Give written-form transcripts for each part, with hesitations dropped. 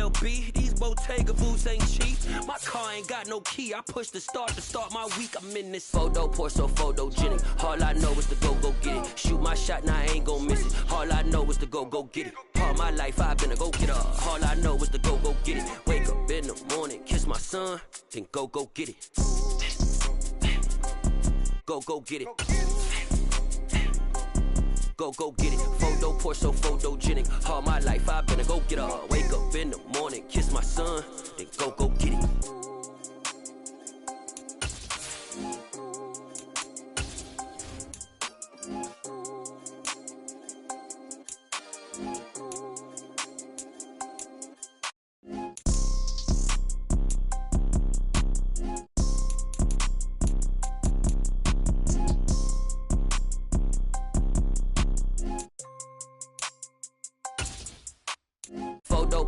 MLB. These Bottega boots ain't cheap. My car ain't got no key. I push the start to start my week. I'm in this photo, pour so photogenic. All I know is to go get it. Shoot my shot, now I ain't gon' miss it. All I know is to go get it. All my life I've been a go-getter. All I know is to go get it. Wake up in the morning, kiss my son, then go get it. Go get it. Go get it. Photo, pour so photogenic. All my life I've been a go-getter. Wake up in the morning, kiss my son, then go get it.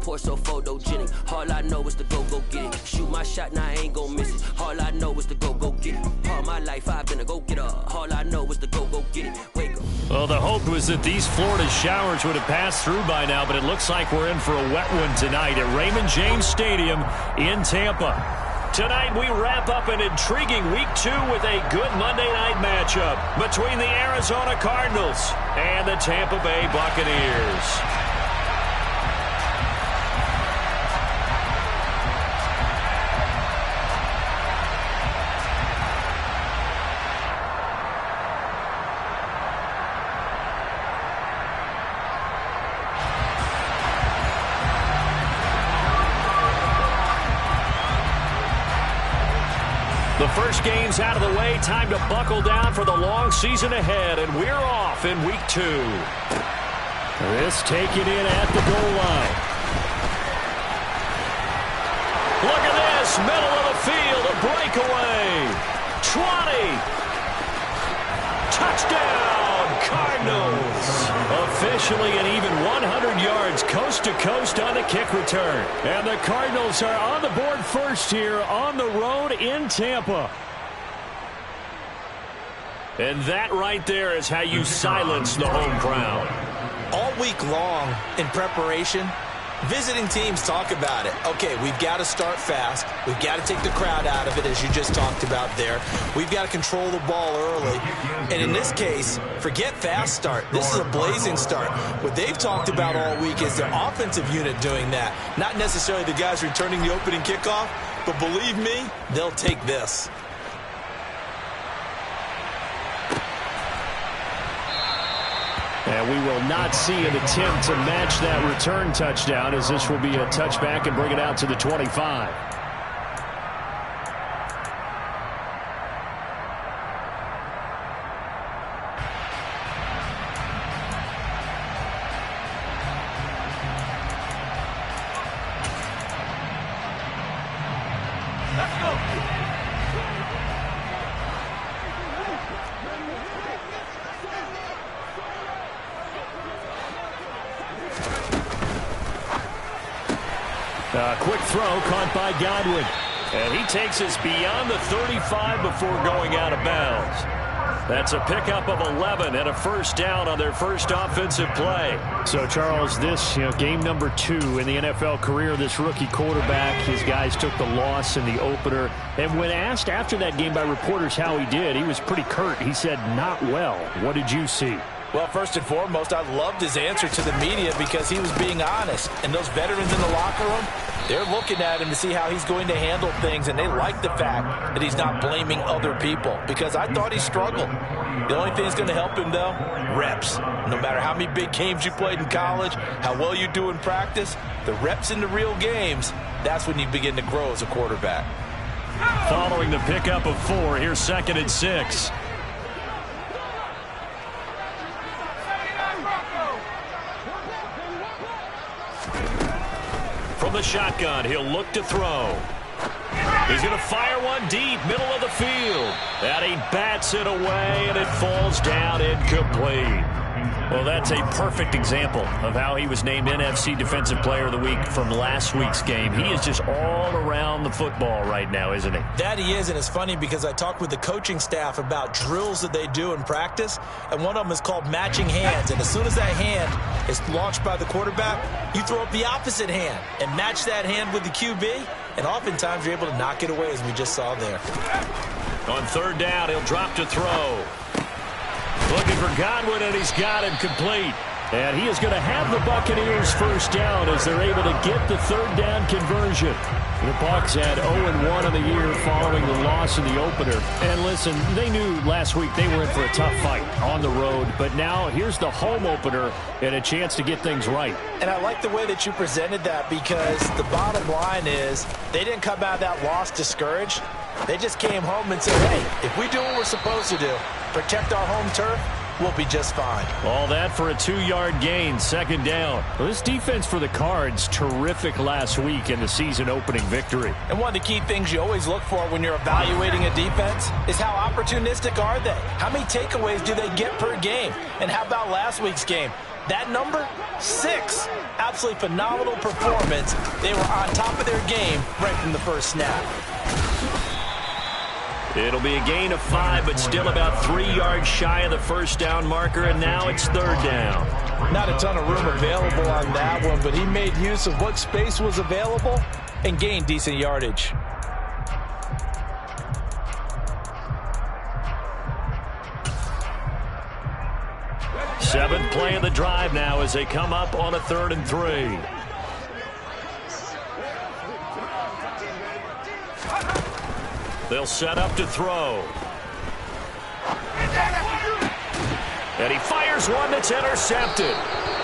Pour so photogenic. All I know is to go get it. Shoot my shot, now I ain't gon' miss it. All I know is to go get it. All my life I've been a go-getter. All I know is to go get it. Wake up. Well, the hope was that these Florida showers would have passed through by now, but it looks like we're in for a wet one tonight at Raymond James Stadium in Tampa. Tonight, we wrap up an intriguing Week 2 with a good Monday night matchup between the Arizona Cardinals and the Tampa Bay Buccaneers. The first game's out of the way. Time to buckle down for the long season ahead, and we're off in Week 2. This taken in at the goal line. Look at this, middle of the field, a breakaway. 20. Touchdown, Cardinals. Officially an even 100 yards coast to coast on the kick return. And the Cardinals are on the board first here on the road in Tampa. And that right there is how you silence the home crowd. All week long in preparation, visiting teams talk about it. Okay, we've got to start fast. We've got to take the crowd out of it, as you just talked about there. We've got to control the ball early. And in this case, forget fast start. This is a blazing start. What they've talked about all week is their offensive unit doing that. Not necessarily the guys returning the opening kickoff, but believe me, they'll take this. And we will not see an attempt to match that return touchdown, as this will be a touchback and bring it out to the 25. Quick throw caught by Godwin. And he takes us beyond the 35 before going out of bounds. That's a pickup of 11 and a first down on their first offensive play. So, Charles, this, game number 2 in the NFL career, this rookie quarterback, his guys took the loss in the opener. And when asked after that game by reporters how he did, he was pretty curt. He said, not well. What did you see? Well, first and foremost, I loved his answer to the media because he was being honest. And those veterans in the locker room, they're looking at him to see how he's going to handle things, and they like the fact that he's not blaming other people, because I thought he struggled. The only thing that's going to help him, though, reps. No matter how many big games you played in college, how well you do in practice, the reps in the real games, that's when you begin to grow as a quarterback. Following the pickup of 4, here's 2nd and 6. From the shotgun, he'll look to throw. He's going to fire one deep, middle of the field. And he bats it away, and it falls down incomplete. Well, that's a perfect example of how he was named NFC Defensive Player of the Week from last week's game. He is just all around the football right now, isn't he? That he is, and it's funny because I talked with the coaching staff about drills that they do in practice, and one of them is called matching hands. And as soon as that hand is launched by the quarterback, you throw up the opposite hand and match that hand with the QB, and oftentimes you're able to knock it away, as we just saw there. On third down, he'll drop to throw. Looking for Godwin, and he's got him complete. And he is going to have the Buccaneers first down as they're able to get the third down conversion. The Bucs had 0-1 on the year following the loss in the opener. And listen, they knew last week they were in for a tough fight on the road. But now here's the home opener and a chance to get things right. And I like the way that you presented that, because the bottom line is they didn't come out of that loss discouraged. They just came home and said, hey, if we do what we're supposed to do, protect our home turf, we'll be just fine. All that for a 2-yard gain, second down. Well, this defense for the Cards, terrific last week in the season-opening victory. And one of the key things you always look for when you're evaluating a defense is how opportunistic are they? How many takeaways do they get per game? And how about last week's game? That number, 6. Absolutely phenomenal performance. They were on top of their game right from the first snap. It'll be a gain of 5, but still about 3 yards shy of the first down marker, and now it's third down. Not a ton of room available on that one, but he made use of what space was available and gained decent yardage. Seventh play of the drive now as they come up on a 3rd and 3. They'll set up to throw. And he fires one that's intercepted.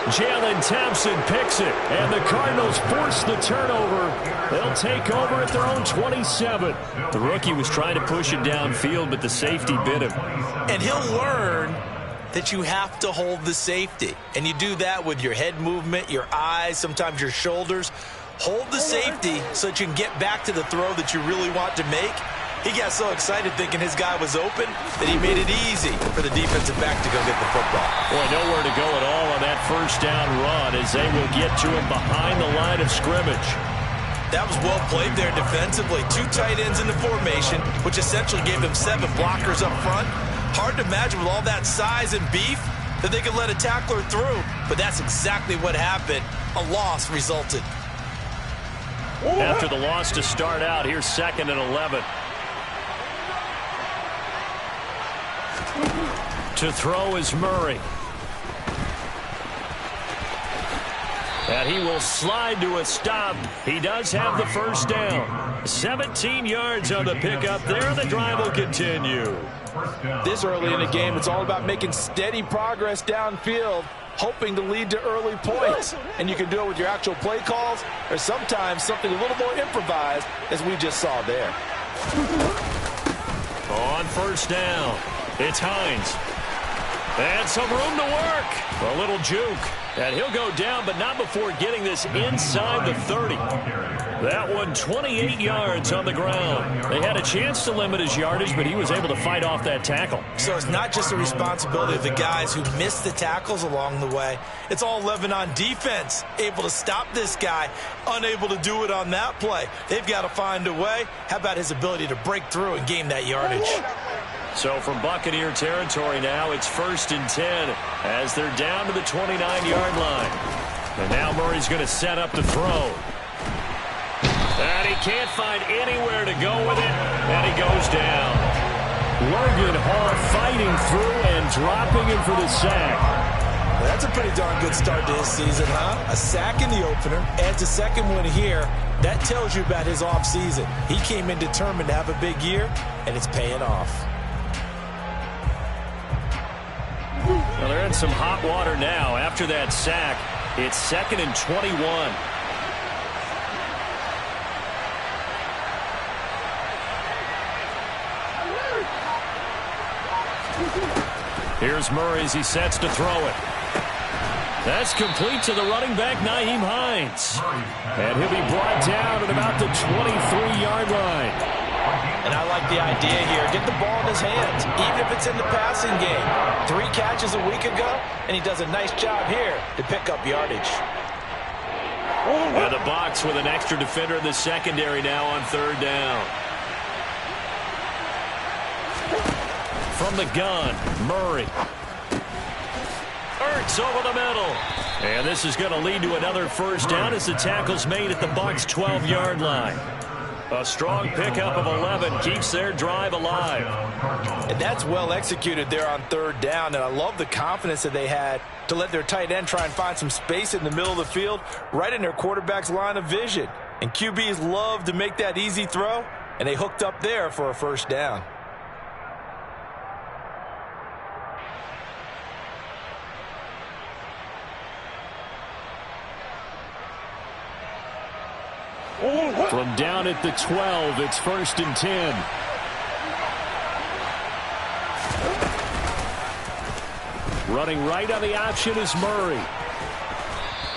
Jalen Thompson picks it, and the Cardinals force the turnover. They'll take over at their own 27. The rookie was trying to push it downfield, but the safety bit him. And he'll learn that you have to hold the safety. And you do that with your head movement, your eyes, sometimes your shoulders. Hold the safety so that you can get back to the throw that you really want to make. He got so excited thinking his guy was open that he made it easy for the defensive back to go get the football. Boy, nowhere to go at all on that first down run as they will get to him behind the line of scrimmage. That was well played there defensively. 2 tight ends in the formation, which essentially gave them 7 blockers up front. Hard to imagine with all that size and beef that they could let a tackler through, but that's exactly what happened. A loss resulted. After the loss to start out, here's 2nd and 11. To throw is Murray. And he will slide to a stop. He does have the first down. 17 yards on the pickup there. The drive will continue. This early in the game, it's all about making steady progress downfield, hoping to lead to early points. And you can do it with your actual play calls or sometimes something a little more improvised, as we just saw there. On first down, it's Hines. And some room to work. A little juke. And he'll go down, but not before getting this inside the 30. That one 28 yards on the ground. They had a chance to limit his yardage, but he was able to fight off that tackle. So it's not just the responsibility of the guys who missed the tackles along the way. It's all 11 on defense. Able to stop this guy, unable to do it on that play. They've got to find a way. How about his ability to break through and gain that yardage? So from Buccaneer territory now, it's 1st and 10 as they're down to the 29-yard line. And now Murray's going to set up to throw. And he can't find anywhere to go with it, and he goes down. Logan Hall fighting through and dropping him for the sack. Well, that's a pretty darn good start to his season, huh? A sack in the opener, adds a second one here. That tells you about his offseason. He came in determined to have a big year, and it's paying off. Well, they're in some hot water now. After that sack, it's 2nd and 21. Here's Murray as he sets to throw it. That's complete to the running back, Nyheim Hines. And he'll be brought down at about the 23-yard line. And I like the idea here. Get the ball in his hands, even if it's in the passing game. 3 catches a week ago, and he does a nice job here to pick up yardage. And the Bucs with an extra defender in the secondary now on 3rd down. From the gun, Murray. Ertz over the middle. And this is going to lead to another first down as the tackle's made at the Bucs' 12-yard line. A strong pickup of 11 keeps their drive alive. And that's well executed there on 3rd down, and I love the confidence that they had to let their tight end try and find some space in the middle of the field, right in their quarterback's line of vision. And QBs love to make that easy throw, and they hooked up there for a first down. From down at the 12, it's 1st and 10. Running right on the option is Murray.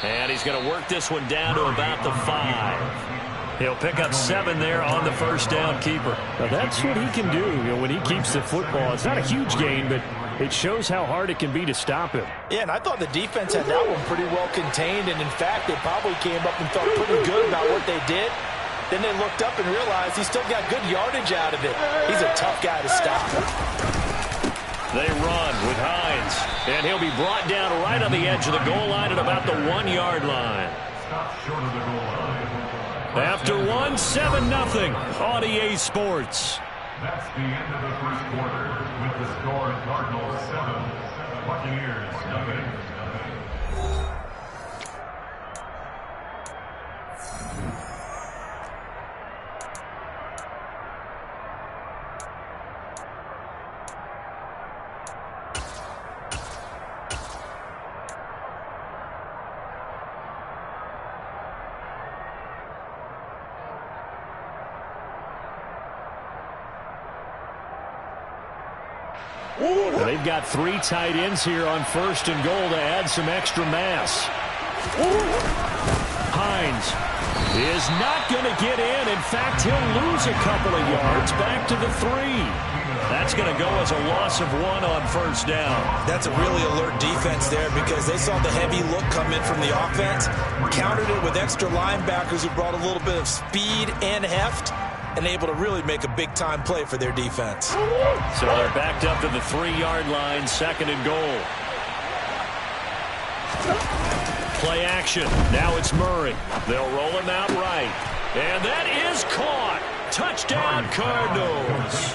And he's going to work this one down to about the 5. He'll pick up 7 there on the first down keeper. Now that's what he can do, when he keeps the football. It's not a huge gain, but it shows how hard it can be to stop him. Yeah, and I thought the defense had that one pretty well contained, and in fact, they probably came up and felt pretty good about what they did. Then they looked up and realized he still got good yardage out of it. He's a tough guy to stop. They run with Hines, and he'll be brought down right on the edge of the goal line at about the 1-yard line. After 1, 7-0 on EA Sports. That's the end of the first quarter with the score Cardinals 7, Buccaneers nothing. They've got 3 tight ends here on 1st and goal to add some extra mass. Hines is not going to get in. In fact, he'll lose a couple of yards back to the 3. That's going to go as a loss of 1 on 1st down. That's a really alert defense there because they saw the heavy look come in from the offense, countered it with extra linebackers who brought a little bit of speed and heft, and able to really make a big-time play for their defense. So they're backed up to the 3-yard line, 2nd and goal. Play action. Now it's Murray. They'll roll him out right. And that is caught. Touchdown, Cardinals.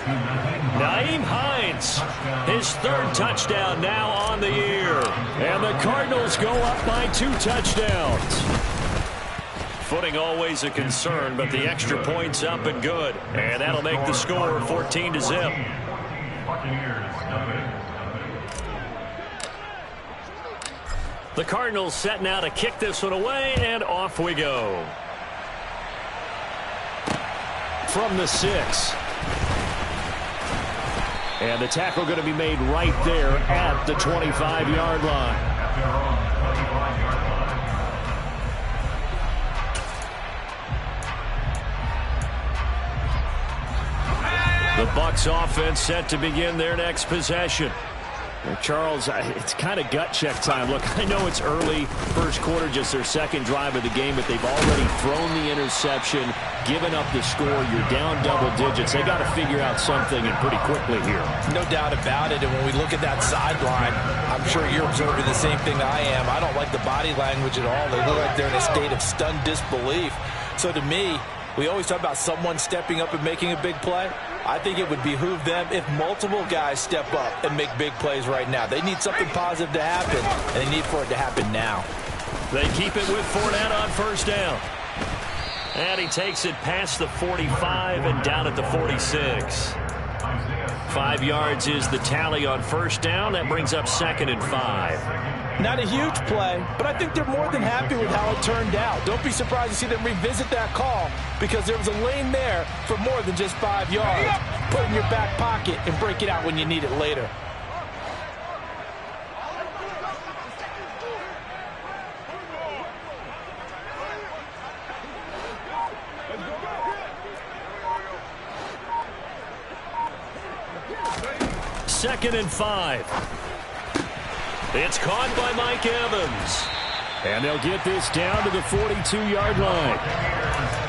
Nyheim Hines, his 3rd touchdown now on the year. And the Cardinals go up by 2 touchdowns. Footing always a concern, but the extra point's up and good. And that'll make the score 14-0. The Cardinals set now to kick this one away, and off we go. From the 6. And the tackle going to be made right there at the 25-yard line. The Bucs offense set to begin their next possession. Charles, it's kind of gut check time. Look, I know it's early, first quarter, just their 2nd drive of the game, but they've already thrown the interception, given up the score. You're down double digits. They got to figure out something, and pretty quickly here. No doubt about it, and when we look at that sideline, I'm sure you're observing the same thing I am. I don't like the body language at all. They look like they're in a state of stunned disbelief. So to me, we always talk about someone stepping up and making a big play. I think it would behoove them if multiple guys step up and make big plays right now. They need something positive to happen, and they need for it to happen now. They keep it with Fournette on 1st down. And he takes it past the 45 and down at the 46. 5 yards is the tally on 1st down. That brings up 2nd and 5. Not a huge play, but I think they're more than happy with how it turned out. Don't be surprised to see them revisit that call because there was a lane there for more than just 5 yards. Put it in your back pocket and break it out when you need it later. 2nd and 5. It's caught by Mike Evans. And they'll get this down to the 42-yard line.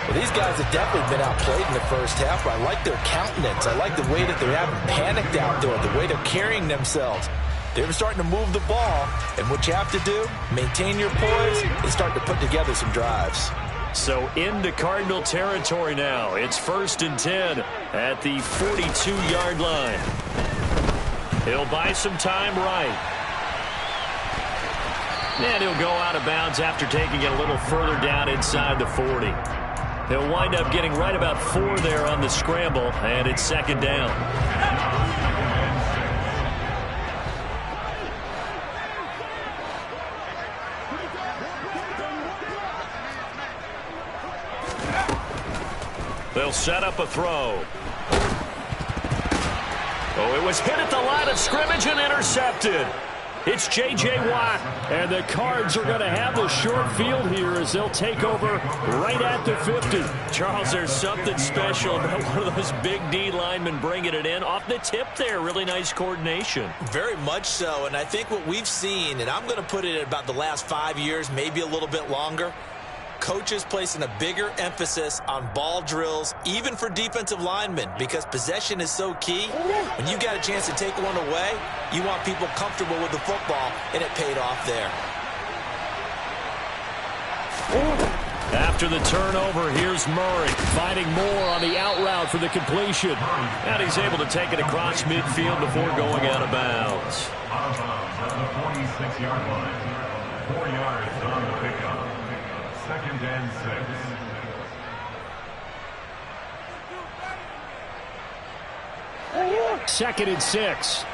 Well, these guys have definitely been outplayed in the first half, but I like their countenance. I like the way that they haven't panicked out there, the way they're carrying themselves. They're starting to move the ball, and what you have to do, maintain your poise and start to put together some drives. So into Cardinal territory now. It's 1st and 10 at the 42-yard line. He'll buy some time right. And he'll go out of bounds after taking it a little further down inside the 40. He'll wind up getting right about 4 there on the scramble, and it's 2nd down. They'll set up a throw. Oh, it was hit at the line of scrimmage and intercepted. It's J.J. Watt. And the Cards are going to have the short field here as they'll take over right at the 50. Charles, there's something special about one of those big D linemen bringing it in off the tip there. Really nice coordination. Very much so, and I think what we've seen, and I'm going to put it at about the last 5 years, maybe a little bit longer, coaches placing a bigger emphasis on ball drills, even for defensive linemen, because possession is so key. When you got a chance to take one away, you want people comfortable with the football, and it paid off there. After the turnover, here's Murray. Finding more on the out route for the completion. And he's able to take it across midfield before going out of bounds. Out of bounds at the 46-yard line. 4 yards on the pickup. 2nd and 6. 2nd and 6.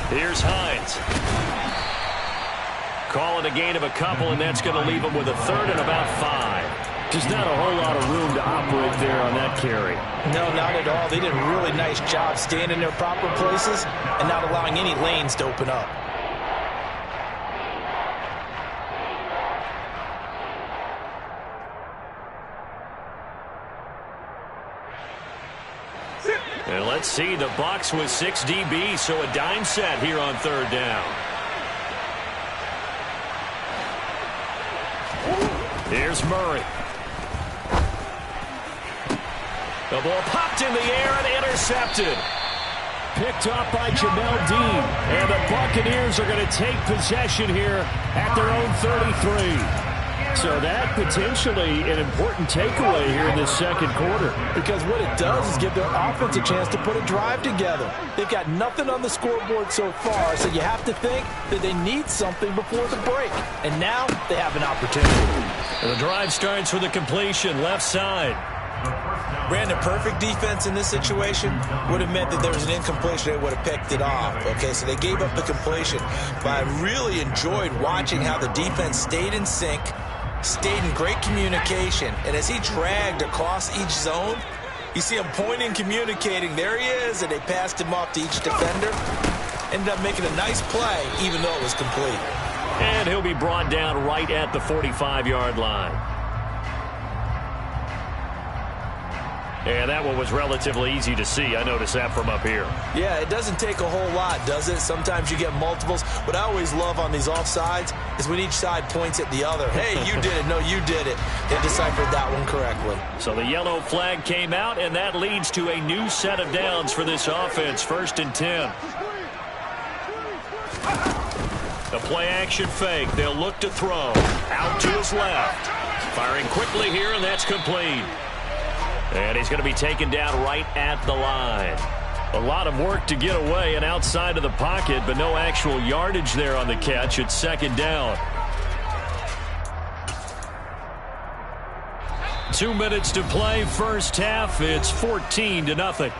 Here's Hines. Calling a gain of a couple, and that's going to leave him with a 3rd and about 5. Just not a whole lot of room to operate there on that carry. No, not at all. They did a really nice job staying in their proper places and not allowing any lanes to open up. And let's see, the Bucs with 6 DBs, so a dime set here on 3rd down. Here's Murray. The ball popped in the air and intercepted. Picked up by Jamel Dean. And the Buccaneers are going to take possession here at their own 33. So that potentially an important takeaway here in this 2nd quarter. Because what it does is give their offense a chance to put a drive together. They've got nothing on the scoreboard so far, so you have to think that they need something before the break. And now they have an opportunity. And the drive starts with a completion, left side. Brandon, perfect defense in this situation would have meant that there was an incompletion. They would have picked it off. Okay, so they gave up the completion. But I really enjoyed watching how the defense stayed in sync, stayed in great communication, and as he dragged across each zone, you see him pointing, communicating. There he is, and they passed him off to each defender. Ended up making a nice play, even though it was complete. And he'll be brought down right at the 45-yard line. And that one was relatively easy to see. I noticed that from up here. Yeah, it doesn't take a whole lot, does it? Sometimes you get multiples. What I always love on these offsides is when each side points at the other. Hey, you did it. No, you did it. They deciphered that one correctly. So the yellow flag came out, and that leads to a new set of downs for this offense. 1st and 10. The play-action fake. They'll look to throw. Out to his left. Firing quickly here, and that's complete. And he's going to be taken down right at the line. A lot of work to get away and outside of the pocket, but no actual yardage there on the catch. It's 2nd down. 2 minutes to play, first half. It's 14-0.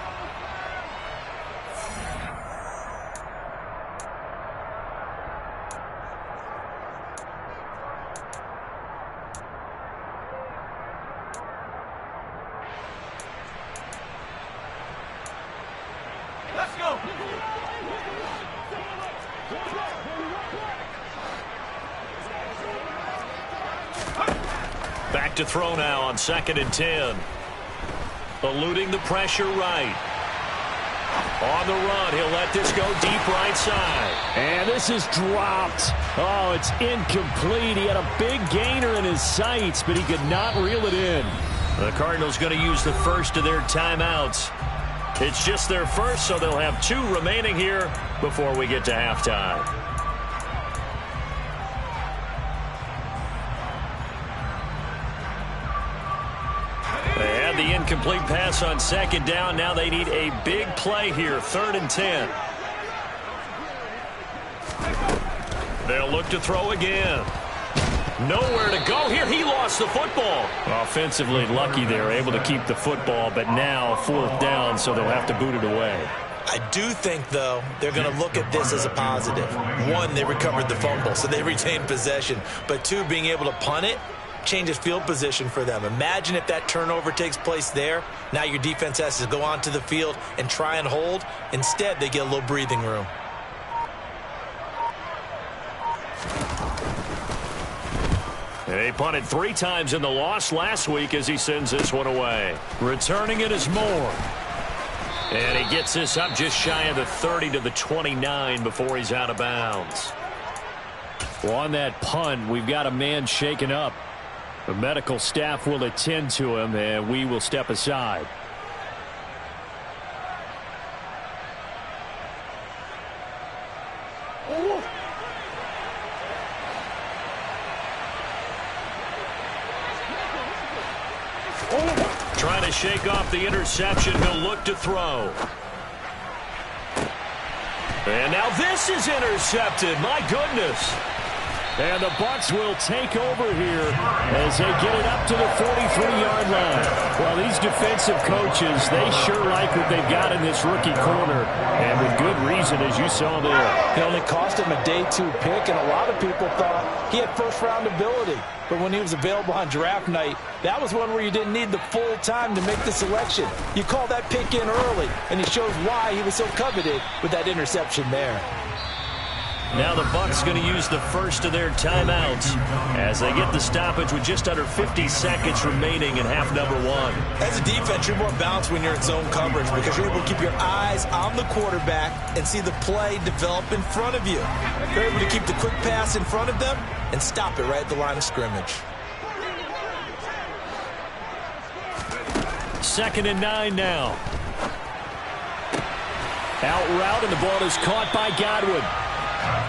to throw now on 2nd and 10. Eluding the pressure right. On the run, he'll let this go deep right side. And this is dropped. Oh, it's incomplete. He had a big gainer in his sights, but he could not reel it in. The Cardinals going to use the first of their timeouts. It's just their first, so they'll have 2 remaining here before we get to halftime. They had the incomplete pass on 2nd down. Now they need a big play here, 3rd and 10. They'll look to throw again. Nowhere to go here. He lost the football. Offensively lucky they're able to keep the football, but now 4th down, so they'll have to boot it away. I do think, though, they're going to look at this as a positive. 1, they recovered the fumble, so they retained possession. But 2, being able to punt it changes field position for them. Imagine if that turnover takes place there. Now your defense has to go onto the field and try and hold. Instead, they get a little breathing room. They punted 3 times in the loss last week as he sends this one away. Returning it is Moore. And he gets this up just shy of the 30 to the 29 before he's out of bounds. Well, on that punt, we've got a man shaken up. The medical staff will attend to him, and we will step aside. Trying to shake off the interception. He'll look to throw. And now this is intercepted. My goodness. And the Bucs will take over here as they get it up to the 43-yard line. Well, these defensive coaches, they sure like what they've got in this rookie corner. And with good reason, as you saw there. It only cost him a day 2 pick, and a lot of people thought he had first-round ability. But when he was available on draft night, that was one where you didn't need the full time to make the selection. You call that pick in early, and it shows why he was so coveted with that interception there. Now the Bucs going to use the first of their timeouts as they get the stoppage with just under 50 seconds remaining in half number 1. As a defense, you're more balanced when you're in zone coverage because you're able to keep your eyes on the quarterback and see the play develop in front of you. You're able to keep the quick pass in front of them and stop it right at the line of scrimmage. 2nd and 9 now. Out route, and the ball is caught by Godwin.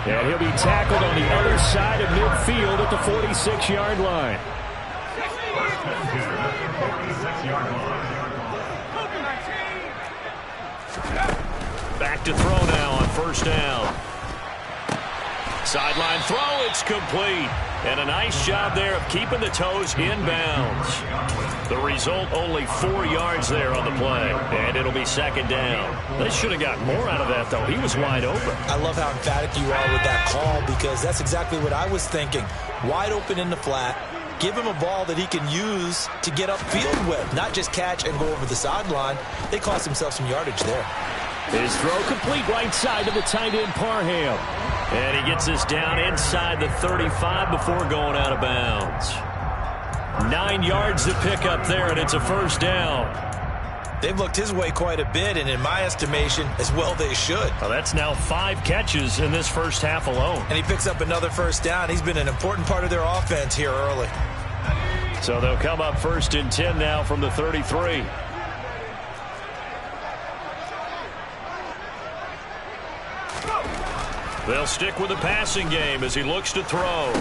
And he'll be tackled on the other side of midfield at the 46-yard line. Back to throw now on 1st down. Sideline throw, it's complete. And a nice job there of keeping the toes in bounds. The result, only 4 yards there on the play. And it'll be 2nd down. They should have got more out of that, though. He was wide open. I love how emphatic you are with that call because that's exactly what I was thinking. Wide open in the flat. Give him a ball that he can use to get upfield with, not just catch and go over the sideline. They cost themselves some yardage there. His throw complete right side to the tight end Parham. And he gets this down inside the 35 before going out of bounds. 9 yards to pick up there, and it's a 1st down. They've looked his way quite a bit, and in my estimation, as well they should. Well, that's now 5 catches in this first half alone. And he picks up another 1st down. He's been an important part of their offense here early. So they'll come up 1st and 10 now from the 33. They'll stick with the passing game as he looks to throw.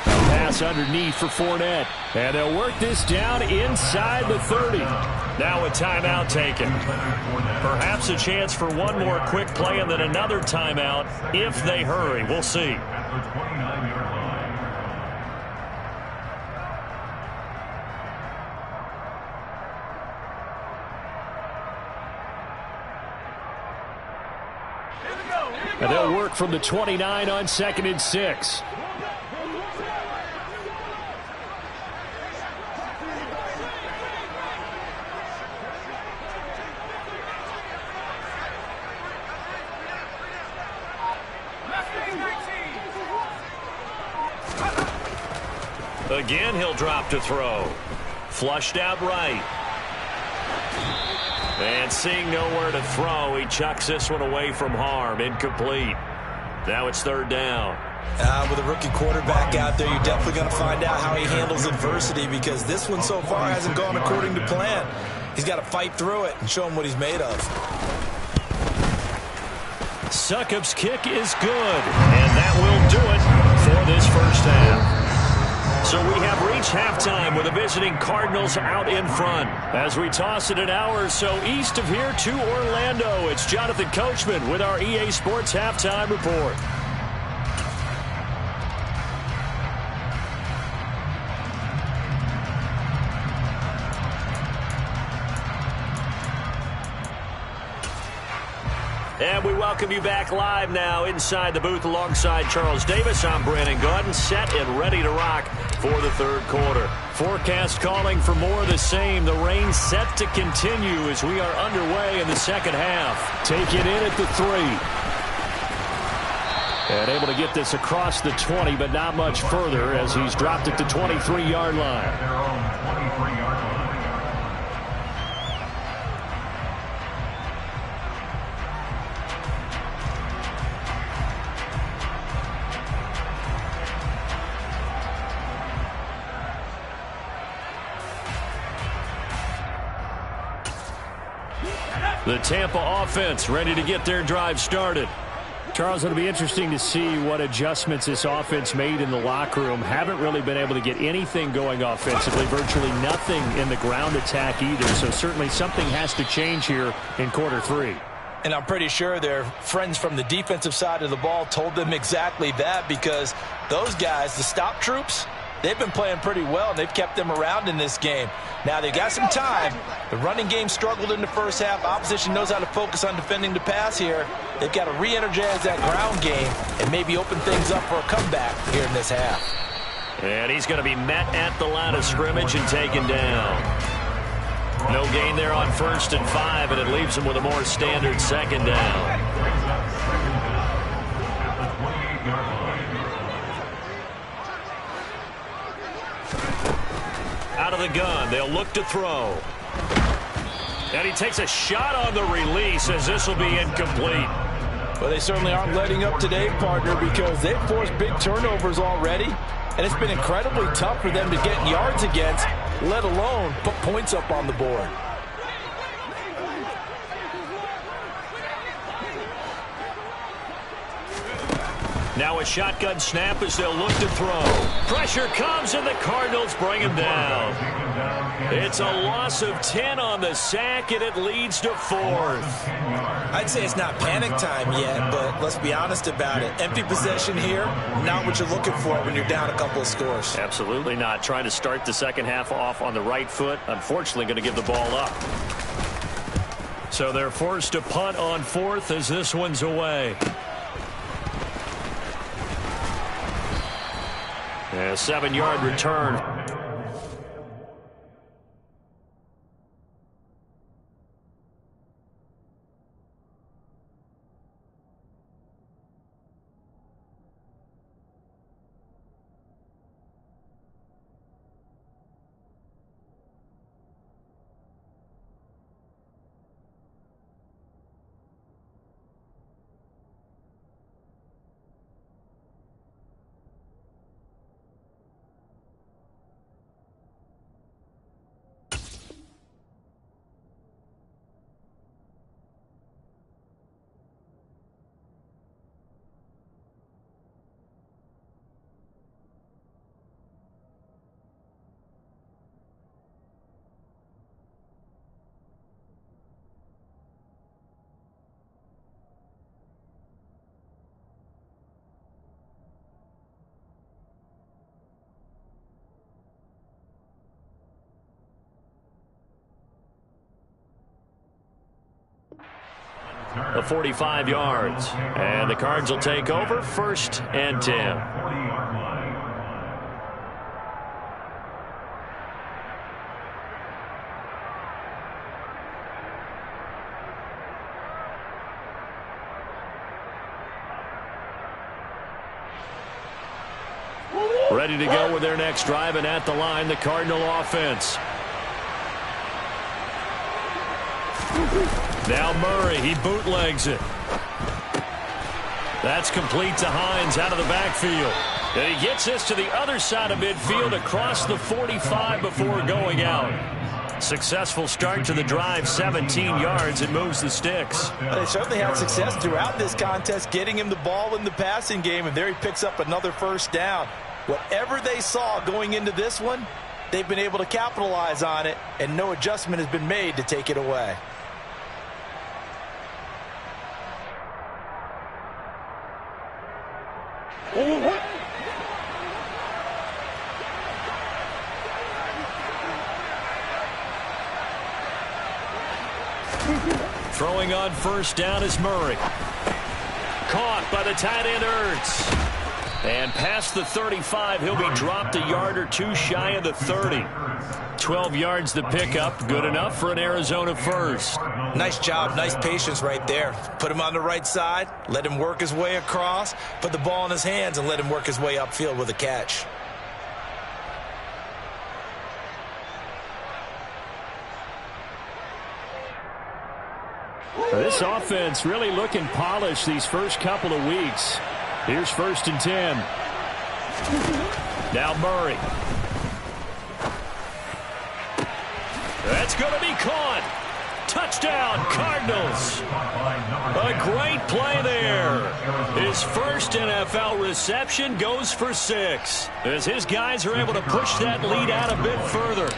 Pass underneath for Fournette. And they'll work this down inside the 30. Now a timeout taken. Perhaps a chance for one more quick play and then another timeout if they hurry. We'll see. And they'll work from the 29 on 2nd and 6. Again, he'll drop to throw. Flushed out right. And seeing nowhere to throw, he chucks this one away from harm. Incomplete. Now it's third down. With a rookie quarterback out there, you're definitely going to find out how he handles adversity, because this one so far hasn't gone according to plan. He's got to fight through it and show him what he's made of. Succop's kick is good, and that will do it for this first half. So we have reached halftime with the visiting Cardinals out in front. As we toss it an hour or so east of here to Orlando, it's Jonathan Coachman with our EA Sports Halftime Report. And we welcome you back live now inside the booth alongside Charles Davis. I'm Brandon Gaudin, set and ready to rock for the third quarter. Forecast calling for more of the same. The rain set to continue as we are underway in the second half. Take it in at the 3. And able to get this across the 20, but not much further as he's dropped it to 23-yard line. Their own 23-yard line. The Tampa offense ready to get their drive started. Charles, it'll be interesting to see what adjustments this offense made in the locker room. Haven't really been able to get anything going offensively, virtually nothing in the ground attack either. So certainly something has to change here in quarter 3. And I'm pretty sure their friends from the defensive side of the ball told them exactly that, because those guys, the stop troops, they've been playing pretty well, and they've kept them around in this game. Now, they've got some time. The running game struggled in the first half. Opposition knows how to focus on defending the pass here. They've got to re-energize that ground game and maybe open things up for a comeback here in this half. And he's going to be met at the line of scrimmage and taken down. No gain there on 1st and 5, and it leaves him with a more standard second down. Out of the gun, they'll look to throw. And he takes a shot on the release as this will be incomplete. Well, they certainly aren't letting up today, partner, because they've forced big turnovers already, and it's been incredibly tough for them to get yards against, let alone put points up on the board. Now a shotgun snap as they'll look to throw. Pressure comes, and the Cardinals bring him down. It's a loss of 10 on the sack, and it leads to 4th. I'd say it's not panic time yet, but let's be honest about it. Empty possession here, not what you're looking for when you're down a couple of scores. Absolutely not. Trying to start the second half off on the right foot. Unfortunately, going to give the ball up. So they're forced to punt on 4th as this one's away. A 7-yard return. A 45 yards. And the Cards will take over 1st and 10. Ready to go with their next drive, and at the line, the Cardinal offense. Now Murray, he bootlegs it. That's complete to Hines out of the backfield. And he gets this to the other side of midfield across the 45 before going out. Successful start to the drive, 17 yards, and moves the sticks. They certainly had success throughout this contest, getting him the ball in the passing game, and there he picks up another first down. Whatever they saw going into this one, they've been able to capitalize on it, and no adjustment has been made to take it away. Throwing on first down is Murray. Caught by the tight end Ertz. And past the 35, he'll be dropped a yard or two shy of the 30. 12 yards to pick up. Good enough for an Arizona first. Nice job. Nice patience right there. Put him on the right side. Let him work his way across. Put the ball in his hands and let him work his way upfield with a catch. This offense really looking polished these first couple of weeks. Here's 1st and 10. Now Murray. That's going to be caught. Touchdown, Cardinals. A great play there. His first NFL reception goes for 6, as his guys are able to push that lead out a bit further.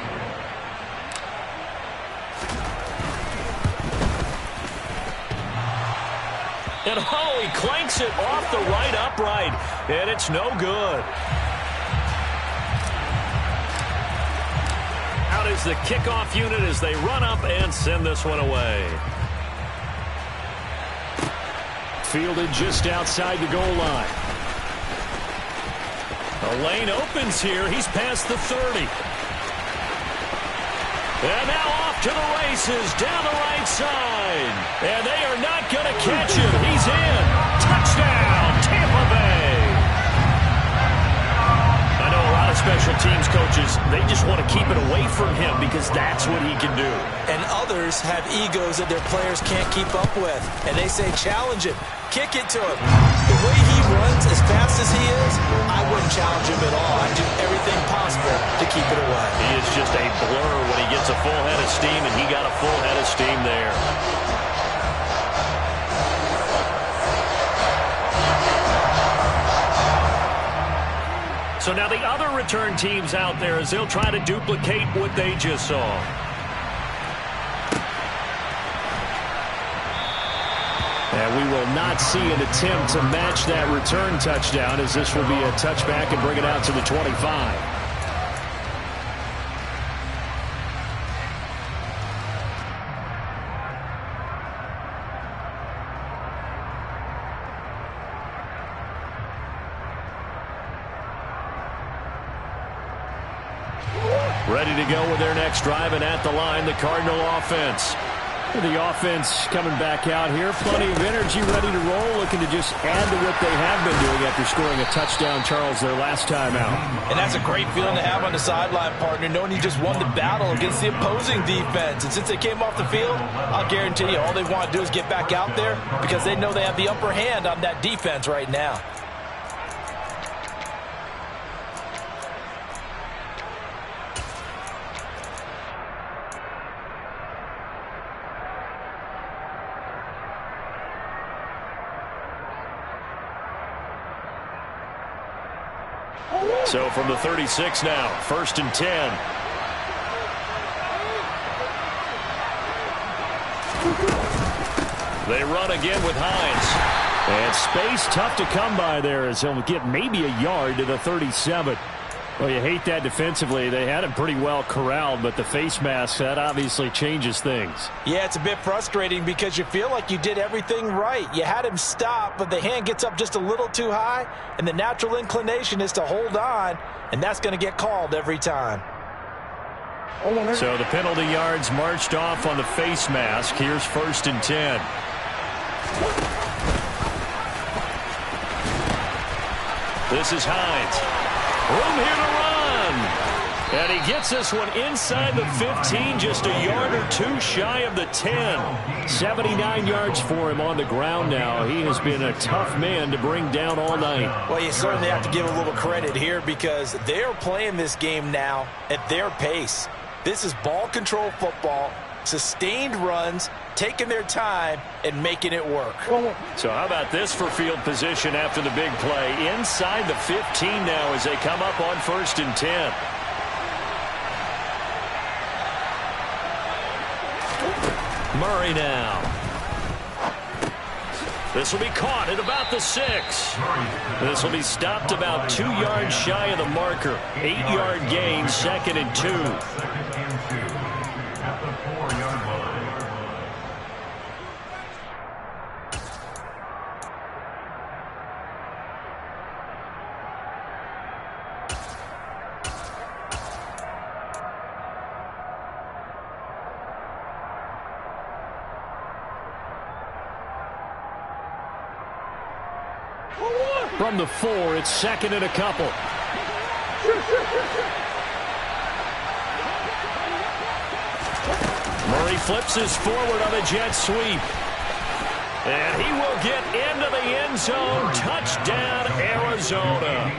And oh, he clanks it off the right upright, and it's no good. Out is the kickoff unit as they run up and send this one away. Fielded just outside the goal line. The lane opens here. He's past the 30. And now off to the races down the right side. And they are not going to catch him. He's in. Touchdown, Tampa Bay. I know a lot of special teams coaches, they just want to keep it away from him because that's what he can do. And others have egos that their players can't keep up with. And they say, challenge him. Kick it to him. The way he runs as fast as he is, I wouldn't challenge him at all. I'd do everything possible to keep it away. He is just a blur when he gets a full head of steam, and he got a full head of steam there. So now the other return teams out there as they'll try to duplicate what they just saw. And we will not see an attempt to match that return touchdown, as this will be a touchback and bring it out to the 25. Ready to go with their next drive, and at the line, the Cardinal offense. The offense coming back out here. Plenty of energy, ready to roll, looking to just add to what they have been doing after scoring a touchdown, Charles, their last time out. And that's a great feeling to have on the sideline, partner, knowing you just won the battle against the opposing defense. And since they came off the field, I'll guarantee you all they want to do is get back out there because they know they have the upper hand on that defense right now. So from the 36 now, 1st and 10. They run again with Hines. And space tough to come by there as he'll get maybe a yard to the 37. Well, you hate that defensively. They had him pretty well corralled, but the face mask, that obviously changes things. Yeah, it's a bit frustrating because you feel like you did everything right. You had him stop, but the hand gets up just a little too high, and the natural inclination is to hold on, and that's going to get called every time. So the penalty yards marched off on the face mask. Here's 1st and 10. This is Hines. Room here to run. And he gets this one inside the 15, just a yard or two shy of the 10. 79 yards for him on the ground now. He has been a tough man to bring down all night. Well, you certainly have to give a little credit here because they are playing this game now at their pace. This is ball control football, sustained runs, taking their time and making it work. So how about this for field position after the big play? Inside the 15 now as they come up on 1st and 10. Murray now. This will be caught at about the 6. This will be stopped about 2 yards shy of the marker. 8-yard gain, 2nd and 2. At the 4-yard line. From the 4, it's 2nd and a couple. Murray flips this forward on a jet sweep. And he will get into the end zone. Touchdown, Arizona.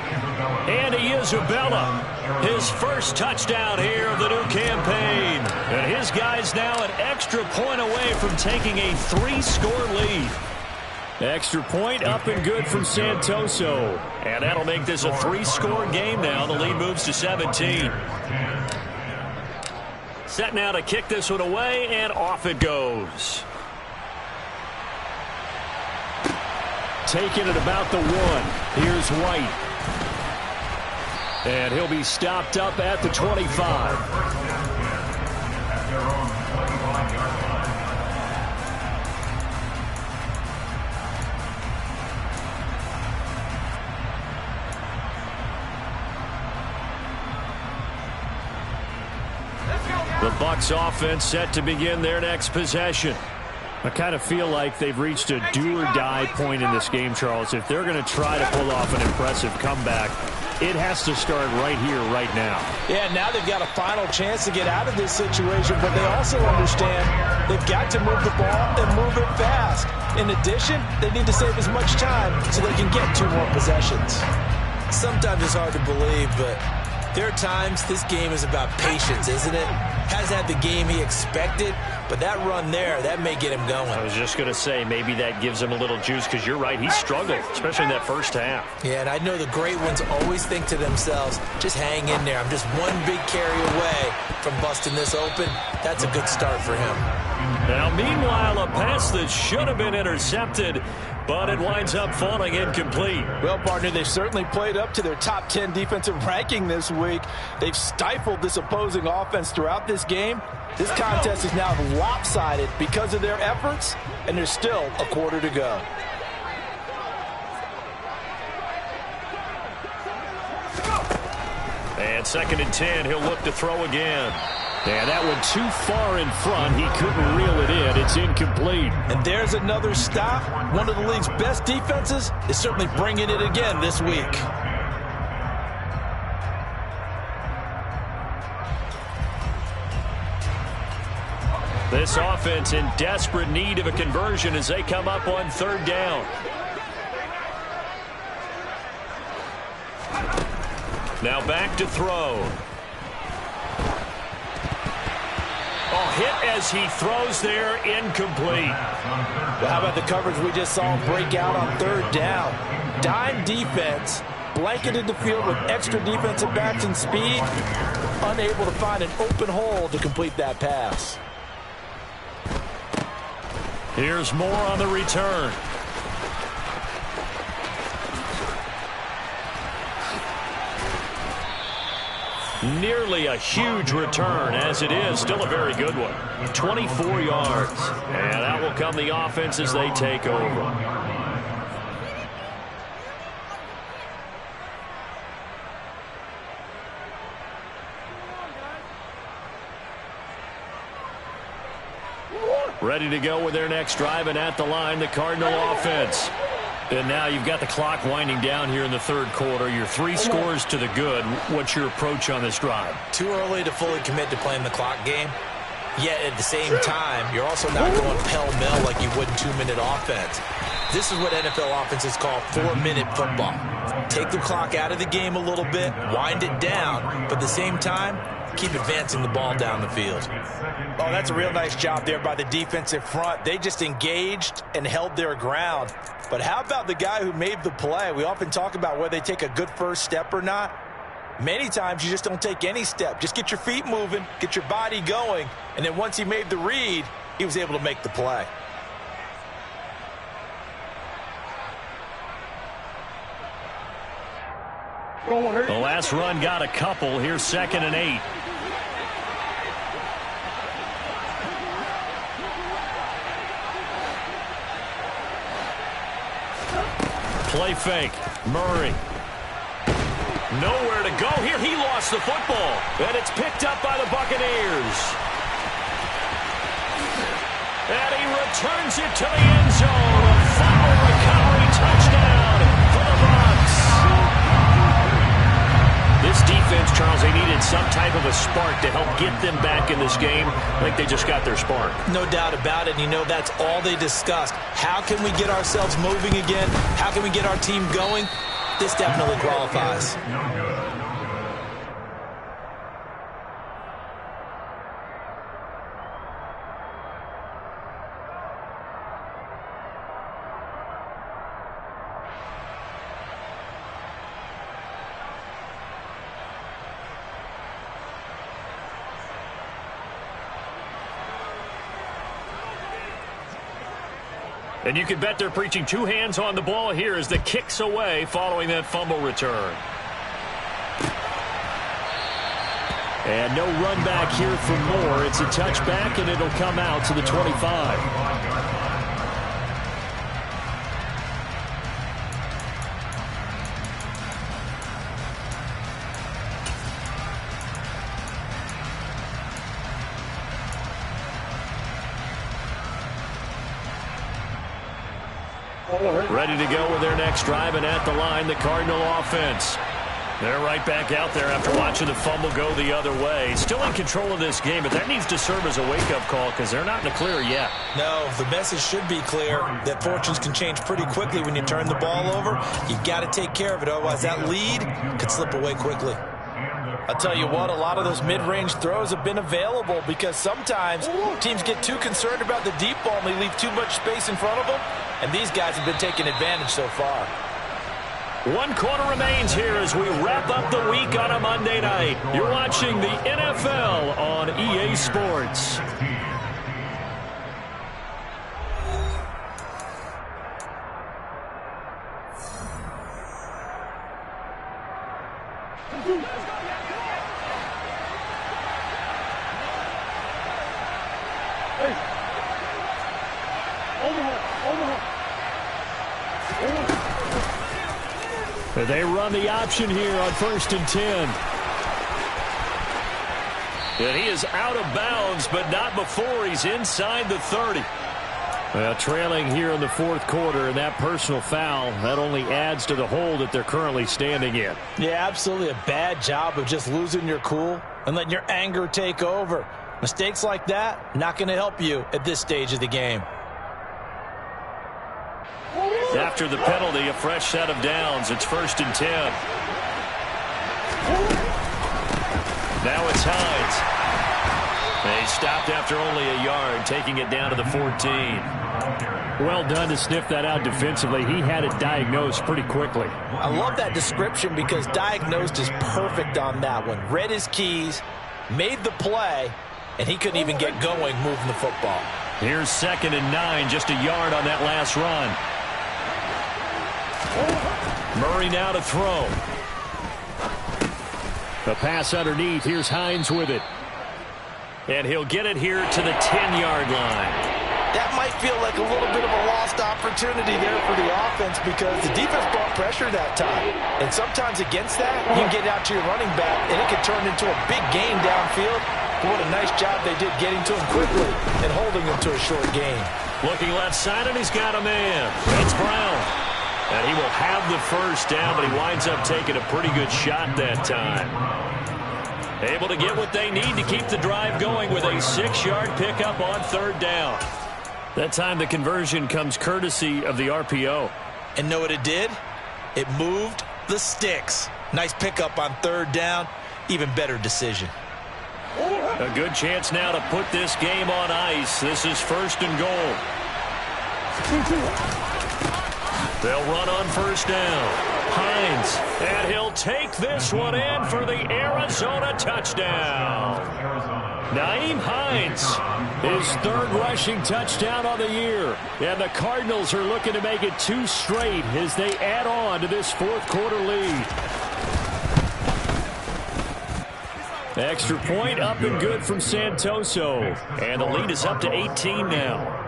Andy Isabella, his first touchdown here of the new campaign. And his guys now an extra point away from taking a 3-score lead. Extra point up and good from Santoso. And that'll make this a 3-score game now. The lead moves to 17. Set now to kick this one away, and off it goes. Taking it about the 1. Here's White. And he'll be stopped up at the 25. The Bucs offense set to begin their next possession. I kind of feel like they've reached a do-or-die point in this game, Charles. If they're going to try to pull off an impressive comeback, it has to start right here, right now. Yeah, now they've got a final chance to get out of this situation, but they also understand they've got to move the ball and move it fast. In addition, they need to save as much time so they can get 2 more possessions. Sometimes it's hard to believe, but there are times this game is about patience, isn't it? Has had the game he expected, but that run there, that may get him going. I was just going to say, maybe that gives him a little juice, because you're right, he struggled, especially in that first half. Yeah, and I know the great ones always think to themselves, just hang in there. I'm just one big carry away from busting this open. That's a good start for him. Now, meanwhile, a pass that should have been intercepted, but it winds up falling incomplete. Well, partner, they've certainly played up to their top 10 defensive ranking this week. They've stifled this opposing offense throughout this game. This contest is now lopsided because of their efforts, and there's still a quarter to go. And 2nd and 10, he'll look to throw again. And that one too far in front. He couldn't reel it in. It's incomplete. And there's another stop. One of the league's best defenses is certainly bringing it again this week. This offense in desperate need of a conversion as they come up on 3rd down. Now back to throw. Oh, hit as he throws there, incomplete. Well, how about the coverage we just saw him break out on 3rd down? Dime defense, blanketed the field with extra defensive backs and speed, unable to find an open hole to complete that pass. Here's more on the return. Nearly a huge return, as it is still a very good one. 24 yards. And that will come the offense as they take over. Ready to go with their next drive, and at the line, the Cardinal offense. And now you've got the clock winding down here in the third quarter. Your 3 scores to the good. What's your approach on this drive? Too early to fully commit to playing the clock game. Yet at the same time, you're also not going pell-mell like you would in 2-minute offense. This is what NFL offenses call 4-minute football. Take the clock out of the game a little bit, wind it down, but at the same time, keep advancing the ball down the field. Oh, that's a real nice job there by the defensive front. They just engaged and held their ground. But how about the guy who made the play? We often talk about whether they take a good first step or not. Many times you just don't take any step. Just get your feet moving, get your body going, and then once he made the read, he was able to make the play. The last run got a couple. Here's 2nd and 8. Play fake. Murray. Nowhere to go here. He lost the football. And it's picked up by the Buccaneers. And he returns it to the end zone. A fumble recovery touchdown for the Bucs. This defense, Charles, they needed some type of a spark to help get them back in this game. I think they just got their spark. No doubt about it. And you know, that's all they discussed. How can we get ourselves moving again? How can we get our team going? This definitely qualifies. And you can bet they're preaching 2 hands on the ball here as the kick's away following that fumble return. And no run back here for Moore. It's a touchback, and it'll come out to the 25. Ready to go with their next drive, and at the line, the Cardinal offense. They're right back out there after watching the fumble go the other way. Still in control of this game, but that needs to serve as a wake-up call because they're not in the clear yet. No, the message should be clear that fortunes can change pretty quickly when you turn the ball over. You've got to take care of it, otherwise that lead could slip away quickly. I'll tell you what, a lot of those mid-range throws have been available because sometimes teams get too concerned about the deep ball and they leave too much space in front of them, and these guys have been taking advantage so far. 1 quarter remains here as we wrap up the week on a Monday night. You're watching the NFL on EA Sports. They run the option here on 1st and 10. And he is out of bounds, but not before he's inside the 30. Well, trailing here in the 4th quarter, and that personal foul, that only adds to the hole that they're currently standing in. Yeah, absolutely a bad job of just losing your cool and letting your anger take over. Mistakes like that, not going to help you at this stage of the game. After the penalty, a fresh set of downs. It's 1st and 10. Now it's Hines. They stopped after only a yard, taking it down to the 14. Well done to sniff that out defensively. He had it diagnosed pretty quickly. I love that description because diagnosed is perfect on that one. Read his keys, made the play, and he couldn't even get going moving the football. Here's 2nd and 9, just a yard on that last run. Murray now to throw. The pass underneath. Here's Hines with it. And he'll get it here to the 10-yard line. That might feel like a little bit of a lost opportunity there for the offense because the defense brought pressure that time. And sometimes against that, you can get out to your running back, and it can turn into a big gain downfield. But what a nice job they did getting to him quickly and holding him to a short gain. Looking left side, and he's got a man. It's Brown. And he will have the first down, but he winds up taking a pretty good shot that time. Able to get what they need to keep the drive going with a 6-yard pickup on third down. That time the conversion comes courtesy of the RPO. And know what it did? It moved the sticks. Nice pickup on third down. Even better decision. A good chance now to put this game on ice. This is first and goal. They'll run on first down. Hines, and he'll take this one in for the Arizona touchdown. Nyheim Hines, his third rushing touchdown on the year. And the Cardinals are looking to make it 2 straight as they add on to this fourth quarter lead. Extra point up and good from Santoso. And the lead is up to 18 now.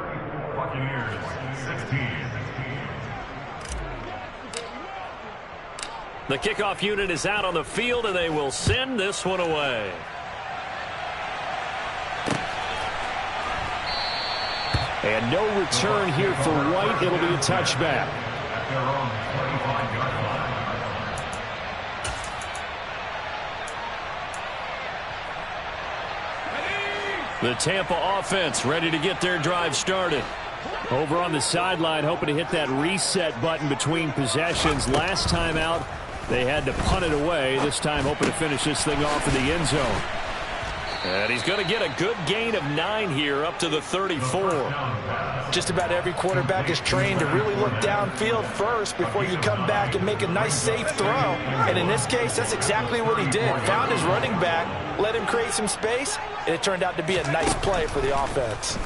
The kickoff unit is out on the field, and they will send this one away. And no return here for White. It'll be a touchback. The Tampa offense ready to get their drive started. Over on the sideline, hoping to hit that reset button between possessions. Last time out, they had to punt it away. This time hoping to finish this thing off in the end zone. And he's going to get a good gain of 9 here up to the 34. Just about every quarterback is trained to really look downfield first before you come back and make a nice safe throw. And in this case, that's exactly what he did. Found his running back, let him create some space, and it turned out to be a nice play for the offense.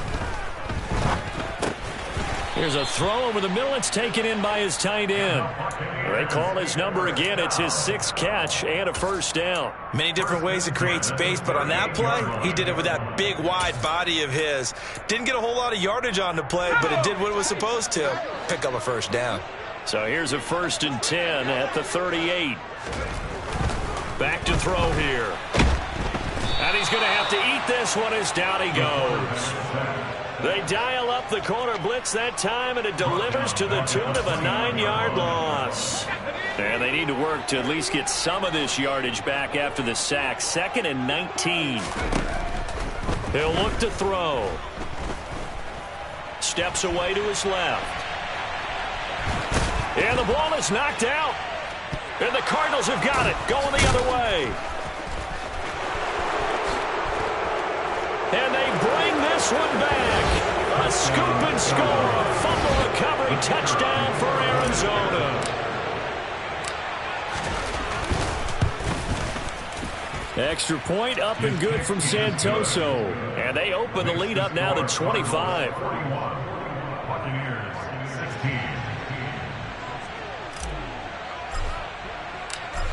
Here's a throw over the middle. It's taken in by his tight end. They call his number again. It's his 6th catch and a first down. Many different ways to create space, but on that play, he did it with that big, wide body of his. Didn't get a whole lot of yardage on the play, but it did what it was supposed to. Pick up a first down. So here's a 1st and 10 at the 38. Back to throw here. And he's going to have to eat this one as down he goes. They dial up the corner blitz that time, and it delivers to the tune of a 9-yard loss. And they need to work to at least get some of this yardage back after the sack. 2nd and 19. He'll look to throw. Steps away to his left. And the ball is knocked out. And the Cardinals have got it, going the other way. And they bring this one back. A scoop and score. A fumble recovery touchdown for Arizona. Extra point up and good from Santoso. And they open the lead up now to 25.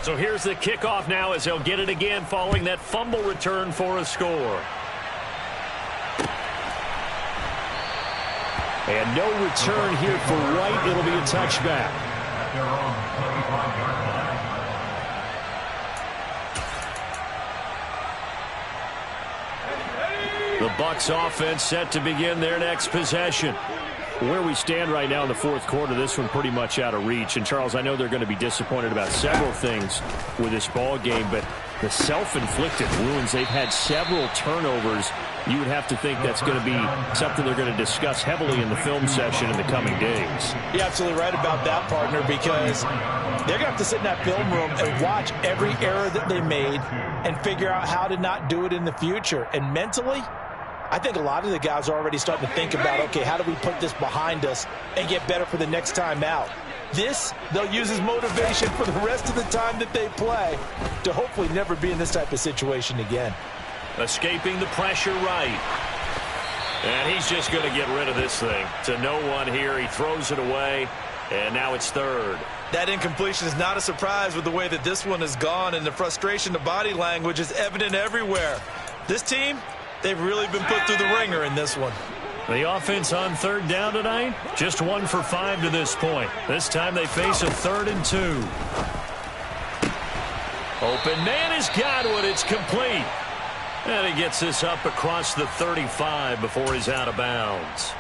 So here's the kickoff now as they'll get it again following that fumble return for a score. And no return here for White. It'll be a touchback. The Bucs offense set to begin their next possession. Where we stand right now in the fourth quarter, this one pretty much out of reach. And, Charles, I know they're going to be disappointed about several things with this ball game, but the self-inflicted wounds, they've had several turnovers. You would have to think that's going to be something they're going to discuss heavily in the film session in the coming days. You're absolutely right about that, partner, because they're going to have to sit in that film room and watch every error that they made and figure out how to not do it in the future. And mentally, I think a lot of the guys are already starting to think about, okay, how do we put this behind us and get better for the next time out? This, they'll use as motivation for the rest of the time that they play to hopefully never be in this type of situation again. Escaping the pressure right. And he's just going to get rid of this thing. To no one here. He throws it away, and now it's third. That incompletion is not a surprise with the way that this one has gone, and the frustration, the body language is evident everywhere. This team, they've really been put through the ringer in this one. The offense on third down tonight, just 1 for 5 to this point. This time they face a 3rd and 2. Open man is Godwin. It's complete. And he gets this up across the 35 before he's out of bounds.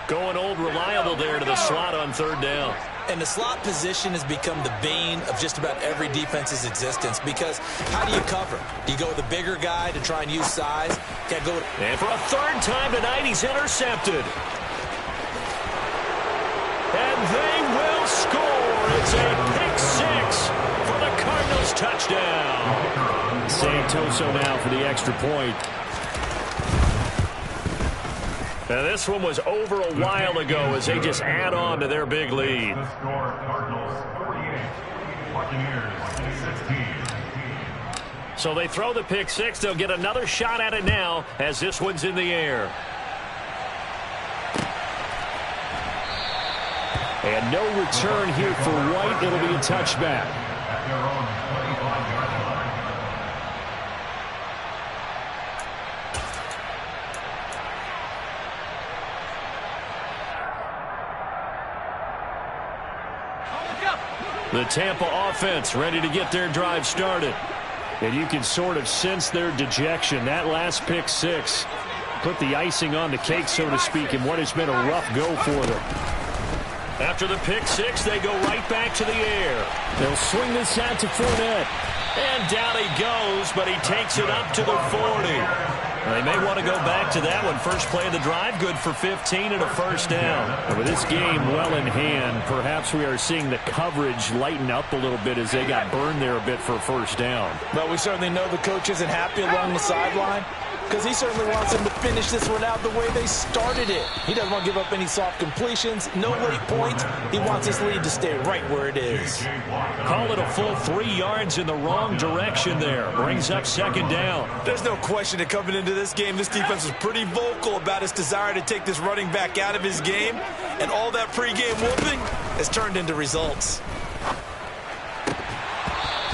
Going old reliable there to the slot on third down. And the slot position has become the bane of just about every defense's existence because how do you cover? Do you go with the bigger guy to try and use size? Can't go with... And for a third time tonight, he's intercepted. And they will score. It's a pick six for the Cardinals touchdown. Santoso now for the extra point. Now this one was over a while ago as they just add on to their big lead. The score, Cardinals 48, Buccaneers 16. So they throw the pick six. They'll get another shot at it now as this one's in the air. And no return here for White. It'll be a touchback. At their own 25-yard line. The Tampa offense ready to get their drive started. And you can sort of sense their dejection. That last pick six put the icing on the cake, so to speak, in what has been a rough go for them. After the pick six, they go right back to the air. They'll swing this out to Fournette. And down he goes, but he takes it up to the 40. They may want to go back to that one. First play of the drive, good for 15 and a first down. And with this game well in hand, perhaps we are seeing the coverage lighten up a little bit as they got burned there a bit for a first down. Well, we certainly know the coach isn't happy along the sideline because he certainly wants them to finish this one out the way they started it. He doesn't want to give up any soft completions, no late points. He wants this lead to stay right where it is. Call it a full 3 yards in the wrong direction there. Brings up second down. There's no question that coming into this game, this defense was pretty vocal about its desire to take this running back out of his game, and all that pregame whooping has turned into results.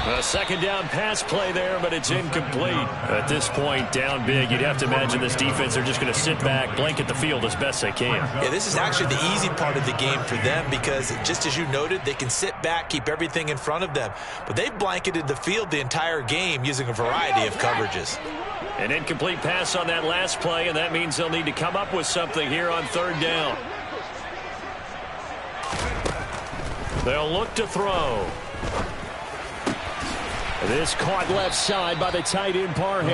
A second down pass play there, but it's incomplete. At this point, down big, you'd have to imagine this defense are just going to sit back, blanket the field as best they can. Yeah, this is actually the easy part of the game for them because, just as you noted, they can sit back, keep everything in front of them. But they've blanketed the field the entire game using a variety of coverages. An incomplete pass on that last play, and that means they'll need to come up with something here on third down. They'll look to throw. This caught left side by the tight end Parham.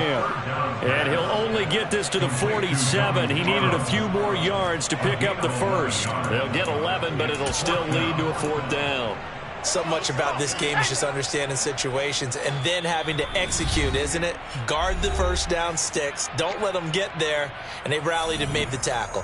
And he'll only get this to the 47. He needed a few more yards to pick up the first. They'll get 11, but it'll still lead to a fourth down. So much about this game is just understanding situations and then having to execute, isn't it? Guard the first down sticks. Don't let them get there. And they rallied and made the tackle.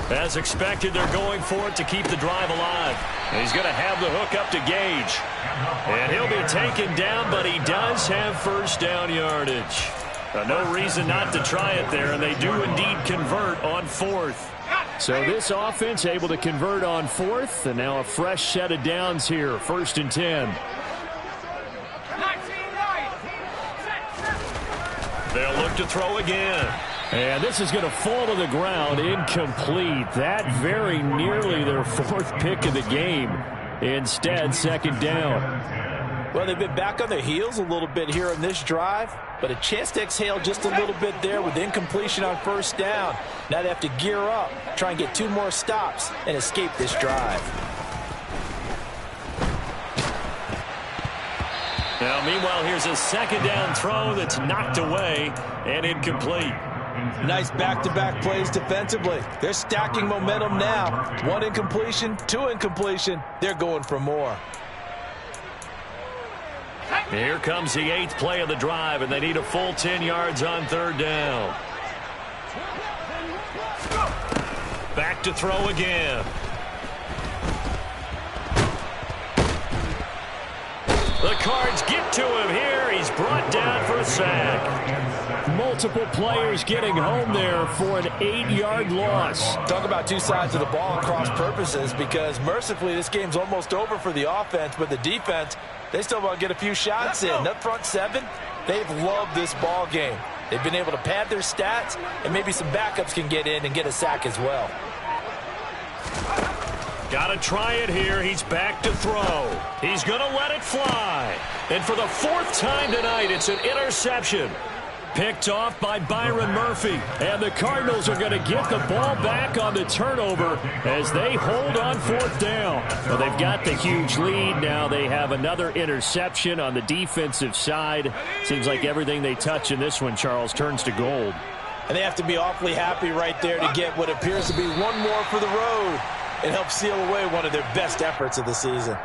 As expected, they're going for it to keep the drive alive. And he's going to have the hook up to Gage. And he'll be taken down, but he does have first down yardage. No reason not to try it there, and they do indeed convert on fourth. So this offense able to convert on fourth, and now a fresh set of downs here, 1st and 10. They'll look to throw again. And this is going to fall to the ground, incomplete. That very nearly their 4th pick of the game. Instead, second down. Well, they've been back on their heels a little bit here in this drive, but a chance to exhale just a little bit there with incompletion on first down. Now they have to gear up, try and get 2 more stops, and escape this drive. Now, meanwhile, here's a second down throw that's knocked away and incomplete. Nice back-to-back plays defensively. They're stacking momentum now. 1 incompletion, 2 incompletion. They're going for more. Here comes the 8th play of the drive, and they need a full 10 yards on third down. Back to throw again. The Cards get to him here. He's brought down for a sack. Multiple players getting home there for an 8-yard loss. Talk about 2 sides of the ball and cross purposes, because mercifully this game's almost over for the offense, but the defense, they still want to get a few shots in. That front 7, They've loved this ball game. They've been able to pad their stats, and maybe some backups can get in and get a sack as well. Got to try it here. He's back to throw. He's going to let it fly. And for the fourth time tonight, it's an interception. Picked off by Byron Murphy. And the Cardinals are going to get the ball back on the turnover as they hold on fourth down. Well, they've got the huge lead. Now they have another interception on the defensive side. Seems like everything they touch in this one, Charles, turns to gold. And they have to be awfully happy right there to get what appears to be one more for the road and help seal away one of their best efforts of the season.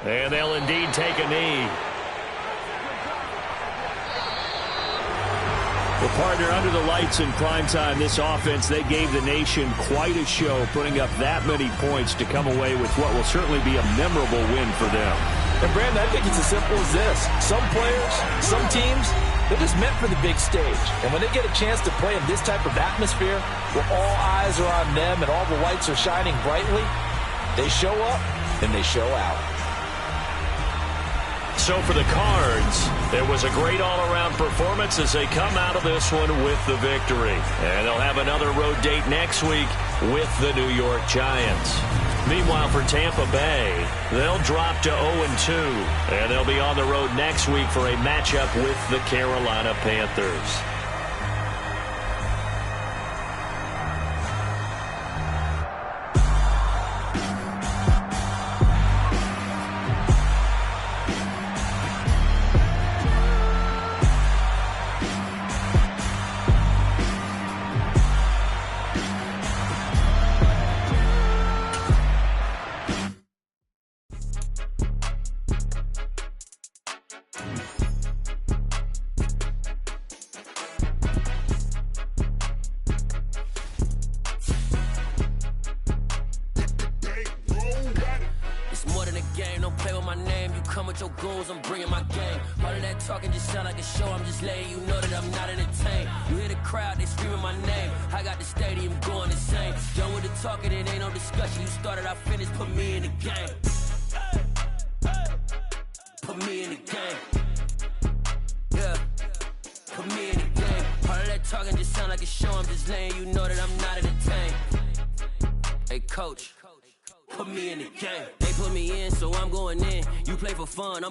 And they'll indeed take a knee. Well, partner, under the lights in primetime, this offense, they gave the nation quite a show, putting up that many points to come away with what will certainly be a memorable win for them. And, Brandon, I think it's as simple as this. Some players, some teams, they're just meant for the big stage. And when they get a chance to play in this type of atmosphere, where all eyes are on them and all the lights are shining brightly, they show up and they show out. So for the Cards, it was a great all-around performance as they come out of this one with the victory. And they'll have another road date next week with the New York Giants. Meanwhile, for Tampa Bay, they'll drop to 0-2. And they'll be on the road next week for a matchup with the Carolina Panthers. Your goals, I'm bringing my game. All of that talking just sound like a show. I'm just letting you know that I'm not entertained. You hear the crowd, they screaming my name. I got the stadium going insane. Done with the talking, it ain't no discussion. You started, I finished, put me in the game. Put me in the game. Yeah, put me in the game. All of that talking just sound like a show. I'm just letting you know that I'm not entertained. Hey, coach. Put me in the game. They put me in, so I'm going in. You play for fun, I'm